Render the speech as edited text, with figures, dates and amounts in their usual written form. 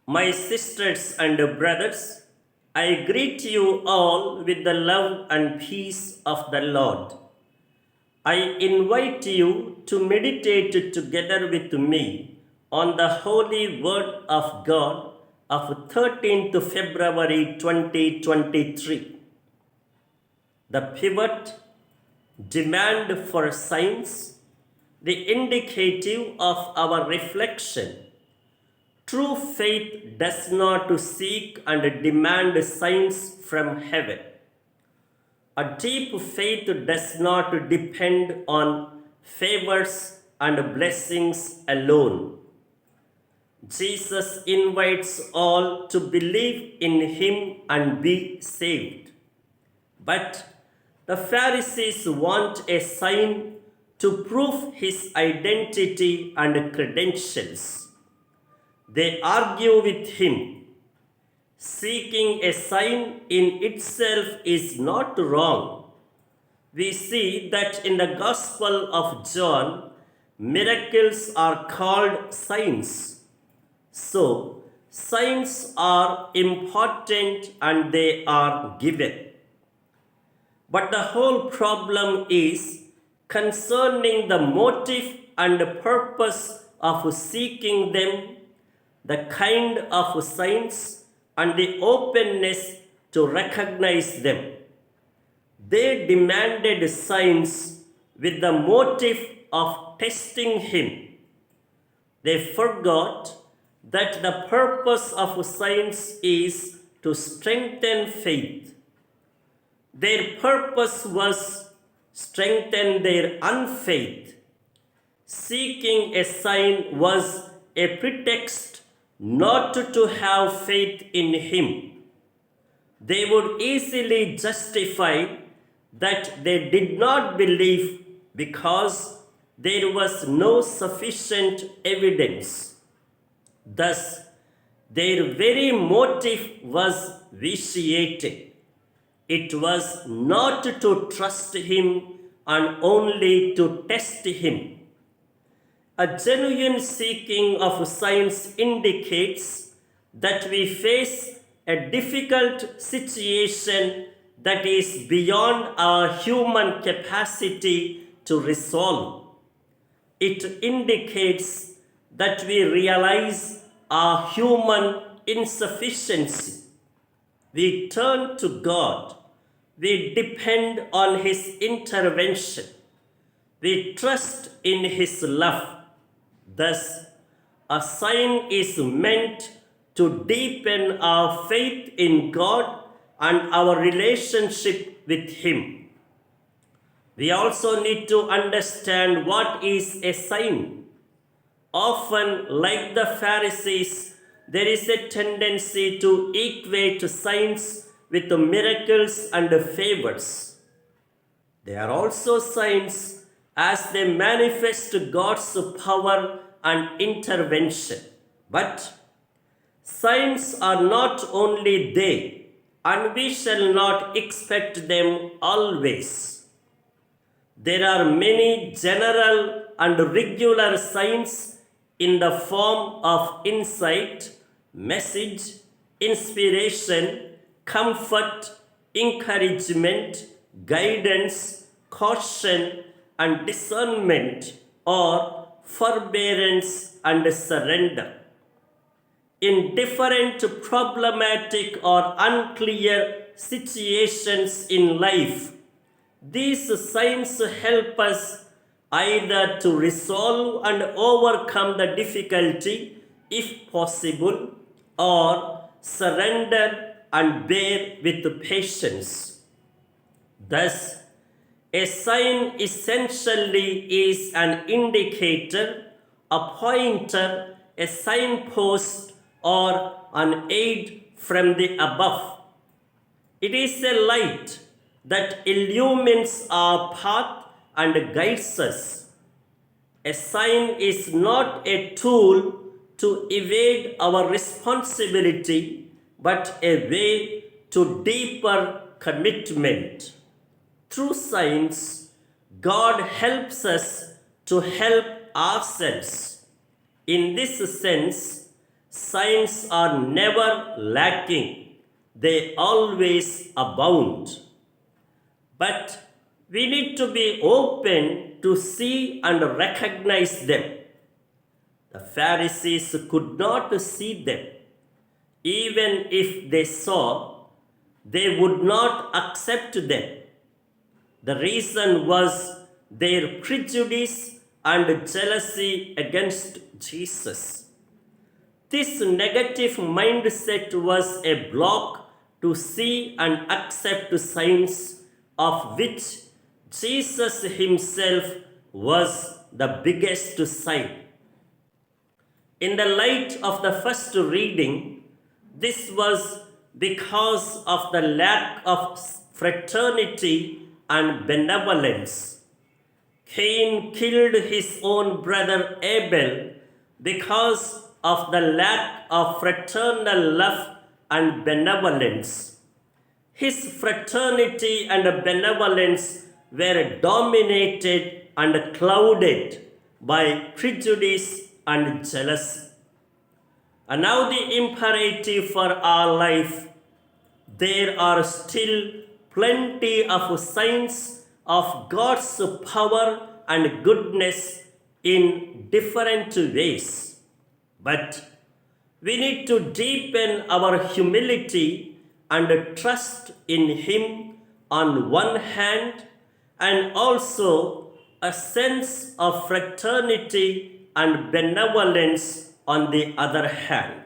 My sisters and brothers, I greet you all with the love and peace of the Lord. I invite you to meditate together with me on the holy word of God of 13th February 2023. The pivot, demand for signs, the indicative of our reflection. True faith does not seek and demand signs from heaven. A deep faith does not depend on favors and blessings alone. Jesus invites all to believe in him and be saved. But the Pharisees want a sign to prove his identity and credentials. They argue with him. Seeking a sign in itself is not wrong. We see that in the Gospel of John, miracles are called signs. So, signs are important and they are given. But the whole problem is concerning the motive and purpose of seeking them, the kind of signs, and the openness to recognize them. They demanded signs with the motive of testing him. They forgot that the purpose of signs is to strengthen faith. Their purpose was strengthen their unfaith. Seeking a sign was a pretext not to have faith in him. They would easily justify that they did not believe because there was no sufficient evidence. Thus, their very motive was vitiated. It was not to trust him and only to test him. A genuine seeking of signs indicates that we face a difficult situation that is beyond our human capacity to resolve. It indicates that we realize our human insufficiency. We turn to God. We depend on his intervention. We trust in his love. Thus, a sign is meant to deepen our faith in God and our relationship with him. We also need to understand what is a sign. Often, like the Pharisees, there is a tendency to equate signs with miracles and favors. They are also signs as they manifest God's power and intervention. But signs are not only there, and we shall not expect them always. There are many general and regular signs in the form of insight, message, inspiration, comfort, encouragement, guidance, caution, and discernment, or forbearance and surrender. In different problematic or unclear situations in life, these signs help us either to resolve and overcome the difficulty if possible, or surrender and bear with patience. Thus, a sign essentially is an indicator, a pointer, a signpost, or an aid from the above. It is a light that illumines our path and guides us. A sign is not a tool to evade our responsibility, but a way to deeper commitment. Through signs, God helps us to help ourselves. In this sense, signs are never lacking, they always abound. But we need to be open to see and recognize them. The Pharisees could not see them. Even if they saw, they would not accept them. The reason was their prejudice and jealousy against Jesus. This negative mindset was a block to see and accept signs of which Jesus himself was the biggest sign. In the light of the first reading, this was because of the lack of fraternity and benevolence. Cain killed his own brother Abel because of the lack of fraternal love and benevolence. His fraternity and benevolence were dominated and clouded by prejudice and jealousy. And now the imperative for our life, there are still plenty of signs of God's power and goodness in different ways. But we need to deepen our humility and trust in Him on one hand, and also a sense of fraternity and benevolence on the other hand.